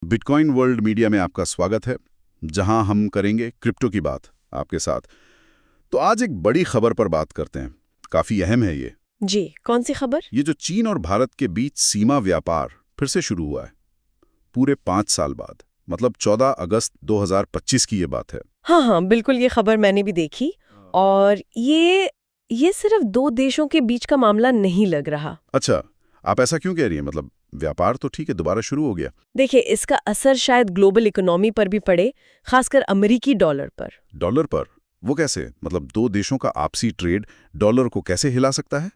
Bitcoin world media में आपका स्वागत है, जहां हम करेंगे क्रिप्टो की बात आपके साथ। तो आज एक बड़ी खबर पर बात करते हैं, काफी अहम है ये। जी, कौन सी खबर? ये जो चीन और भारत के बीच सीमा व्यापार फिर से शुरू हुआ है, पूरे 5 साल बाद, मतलब 14 अगस्त 2025 की ये बात है। हाँ हाँ, बिल्कुल, ये खबर मैंने भी देखी। और ये सिर्फ दो देशों के बीच का मामला नहीं लग रहा। अच्छा, आप ऐसा क्यों कह रही हैं? मतलब व्यापार तो ठीक है, दोबारा शुरू हो गया। देखिए, इसका असर शायद ग्लोबल इकोनॉमी पर भी पड़े, खासकर अमेरिकी डॉलर पर। डॉलर पर? वो कैसे? मतलब दो देशों का आपसी ट्रेड डॉलर को कैसे हिला सकता है?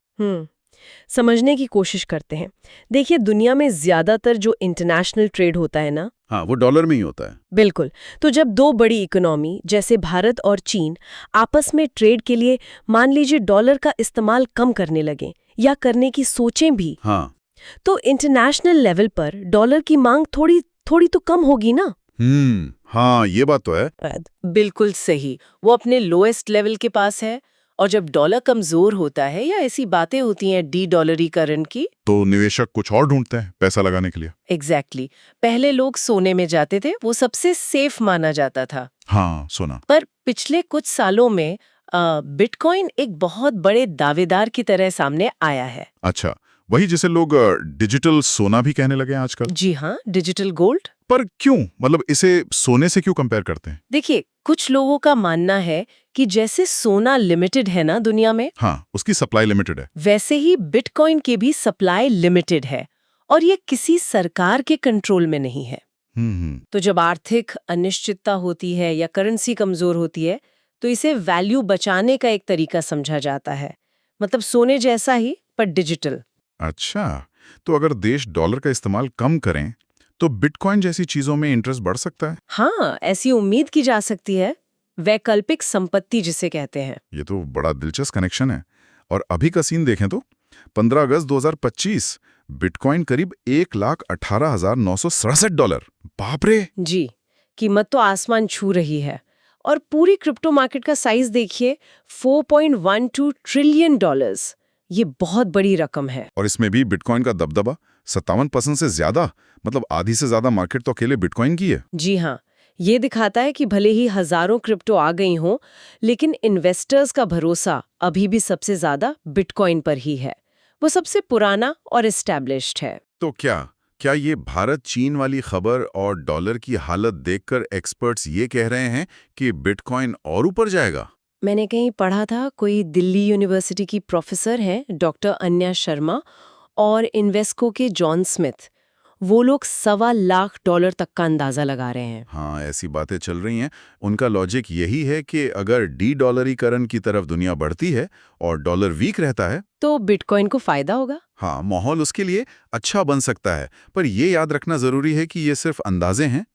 समझने की कोशिश करते हैं। देखिए, दुनिया में ज्यादातर जो इंटरनेशनल ट्रेड होता है ना, हाँ, वो डॉलर में ही होता है। बिल्कुल। तो जब दो बड़ी इकोनॉमी जैसे भारत और चीन आपस में ट्रेड के लिए मान लीजिए डॉलर का इस्तेमाल कम करने लगे या करने की सोचें भी, हाँ। तो इंटरनेशनल लेवल पर डॉलर की मांग थोड़ी थोड़ी तो कम होगी ना। हाँ, ये बात तो है। बिल्कुल सही। वो अपने लोएस्ट लेवल के पास है, और जब डॉलर कमजोर होता है या ऐसी बातें होती हैं डी डॉलरीकरण की, तो निवेशक कुछ और ढूंढते हैं पैसा लगाने के लिए। एग्जैक्टली। पहले लोग सोने में जाते थे, वो सबसे सेफ माना जाता था। हाँ, सोना। पर पिछले कुछ सालों में बिटकॉइन एक बहुत बड़े दावेदार की तरह सामने आया है। अच्छा, वही जिसे लोग डिजिटल सोना भी कहने लगे हैं आजकल। जी हाँ, डिजिटल गोल्ड। पर क्यों? मतलब इसे सोने से क्यों कंपेयर करते हैं? देखिए, कुछ लोगों का मानना है कि जैसे सोना लिमिटेड है ना दुनिया में, हाँ, उसकी सप्लाई लिमिटेड है। वैसे ही बिटकॉइन की भी सप्लाई लिमिटेड है, और ये किसी सरकार के कंट्रोल में नहीं है। तो जब आर्थिक अनिश्चितता होती है या करेंसी कमजोर होती है, तो इसे वैल्यू बचाने का एक तरीका समझा जाता है। मतलब सोने जैसा ही, पर डिजिटल। अच्छा, तो अगर देश डॉलर का इस्तेमाल कम करें, तो बिटकॉइन जैसी चीजों में इंटरेस्ट बढ़ सकता है? हाँ, ऐसी उम्मीद की जा सकती है। वैकल्पिक संपत्ति जिसे कहते हैं। ये तो बड़ा दिलचस्प कनेक्शन है। और अभी का सीन देखें तो 15 अगस्त 2025 बिटकॉइन करीब $1,18,967। बाप रे! जी, कीमत तो आसमान छू रही है। और पूरी क्रिप्टो मार्केट का साइज देखिए, $4.12 ट्रिलियन। ये बहुत बड़ी रकम है। और इसमें भी बिटकॉइन का दबदबा 57% से ज्यादा, मतलब आधी से ज्यादा मार्केट तो अकेले बिटकॉइन की है। जी हाँ, ये दिखाता है कि भले ही हजारों क्रिप्टो आ गई हों, लेकिन इन्वेस्टर्स का भरोसा अभी भी सबसे ज्यादा बिटकॉइन पर ही है। वो सबसे पुराना और एस्टैब्लिश्ड है। तो क्या ये भारत चीन वाली खबर और डॉलर की हालत देखकर एक्सपर्ट्स ये कह रहे हैं कि बिटकॉइन और ऊपर जाएगा? मैंने कहीं पढ़ा था, कोई दिल्ली यूनिवर्सिटी की प्रोफेसर हैं डॉक्टर अन्या शर्मा और इन्वेस्को के जॉन स्मिथ, वो लोग $1.25 तक का अंदाजा लगा रहे हैं। हाँ, ऐसी बातें चल रही हैं। उनका लॉजिक यही है कि अगर डी डॉलरीकरण की तरफ दुनिया बढ़ती है और डॉलर वीक रहता है, तो बिटकॉइन को फायदा होगा। हाँ, माहौल उसके लिए अच्छा बन सकता है। पर ये याद रखना जरूरी है कि ये सिर्फ अंदाजे हैं।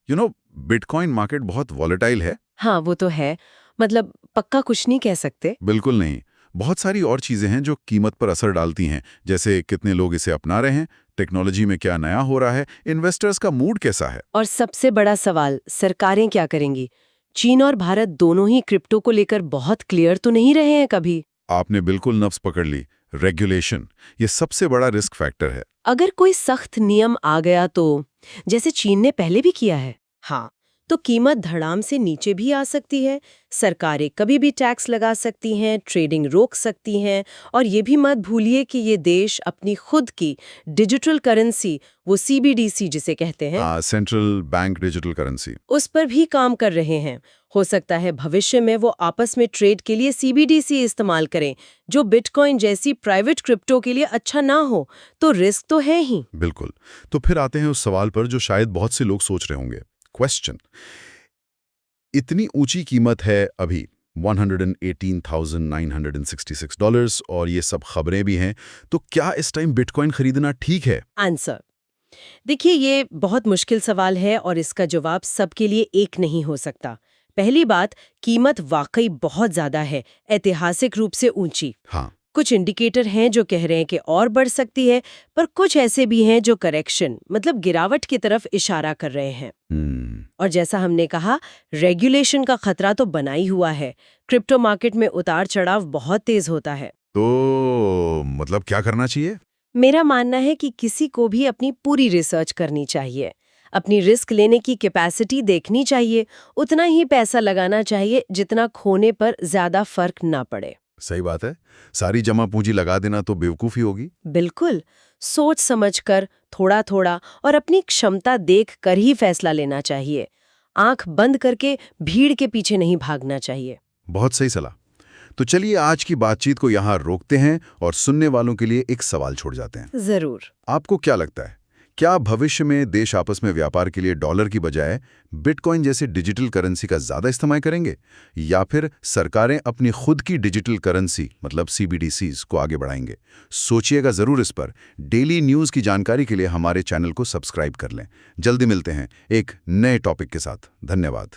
बिटकॉइन मार्केट बहुत वॉलेटाइल है। हाँ, वो तो है। मतलब पक्का कुछ नहीं कह सकते। बिल्कुल नहीं। बहुत सारी और चीजें हैं जो कीमत पर असर डालती हैं, जैसे कितने लोग इसे अपना रहे हैं, टेक्नोलॉजी में क्या नया हो रहा है, इन्वेस्टर्स का मूड कैसा है। और सबसे बड़ा सवाल, सरकारें क्या करेंगी? चीन और भारत दोनों ही क्रिप्टो को लेकर बहुत क्लियर तो नहीं रहे हैं कभी। आपने बिल्कुल नफ्स पकड़ ली। रेगुलेशन, ये सबसे बड़ा रिस्क फैक्टर है। अगर कोई सख्त नियम आ गया तो, जैसे चीन ने पहले भी किया है, हाँ, तो कीमत धड़ाम से नीचे भी आ सकती है। सरकारें कभी भी टैक्स लगा सकती हैं, ट्रेडिंग रोक सकती हैं, और ये भी मत भूलिए कि ये देश अपनी खुद की डिजिटल करेंसी, वो सीबीडीसी जिसे कहते हैं, सेंट्रल बैंक डिजिटल करेंसी, उस पर भी काम कर रहे हैं। हो सकता है भविष्य में वो आपस में ट्रेड के लिए सीबीडीसी इस्तेमाल करें, जो बिटकॉइन जैसी प्राइवेट क्रिप्टो के लिए अच्छा ना हो, तो रिस्क तो है ही। बिल्कुल। तो फिर आते हैं उस सवाल पर जो शायद बहुत से लोग सोच रहे होंगे। क्वेश्चन, इतनी ऊंची कीमत है अभी $118,966, और ये सब खबरें भी हैं, तो क्या इस टाइम बिटकॉइन खरीदना ठीक है? आंसर, देखिए, ये बहुत मुश्किल सवाल है और इसका जवाब सबके लिए एक नहीं हो सकता। पहली बात, कीमत वाकई बहुत ज्यादा है, ऐतिहासिक रूप से ऊंची। हाँ। कुछ इंडिकेटर हैं जो कह रहे हैं कि और बढ़ सकती है, पर कुछ ऐसे भी हैं जो करेक्शन, मतलब गिरावट की तरफ इशारा कर रहे हैं। और जैसा हमने कहा, रेगुलेशन का खतरा तो बना ही हुआ है। क्रिप्टो मार्केट में उतार चढ़ाव बहुत तेज होता है। तो मतलब क्या करना चाहिए? मेरा मानना है कि किसी को भी अपनी पूरी रिसर्च करनी चाहिए। अपनी रिस्क लेने की कैपेसिटी देखनी चाहिए, उतना ही पैसा लगाना चाहिए जितना खोने पर ज्यादा फर्क ना पड़े। सही बात है। सारी जमा पूंजी लगा देना तो बेवकूफ़ी होगी। बिल्कुल, सोच समझकर थोड़ा थोड़ा और अपनी क्षमता देख कर ही फैसला लेना चाहिए। आंख बंद करके भीड़ के पीछे नहीं भागना चाहिए। बहुत सही सलाह। तो चलिए आज की बातचीत को यहाँ रोकते हैं और सुनने वालों के लिए एक सवाल छोड़ जाते हैं। जरूर। आपको क्या लगता है, क्या भविष्य में देश आपस में व्यापार के लिए डॉलर की बजाय बिटकॉइन जैसे डिजिटल करेंसी का ज़्यादा इस्तेमाल करेंगे, या फिर सरकारें अपनी खुद की डिजिटल करेंसी मतलब CBDCs को आगे बढ़ाएंगे? सोचिएगा ज़रूर इस पर। डेली न्यूज़ की जानकारी के लिए हमारे चैनल को सब्सक्राइब कर लें। जल्दी मिलते हैं एक नए टॉपिक के साथ। धन्यवाद।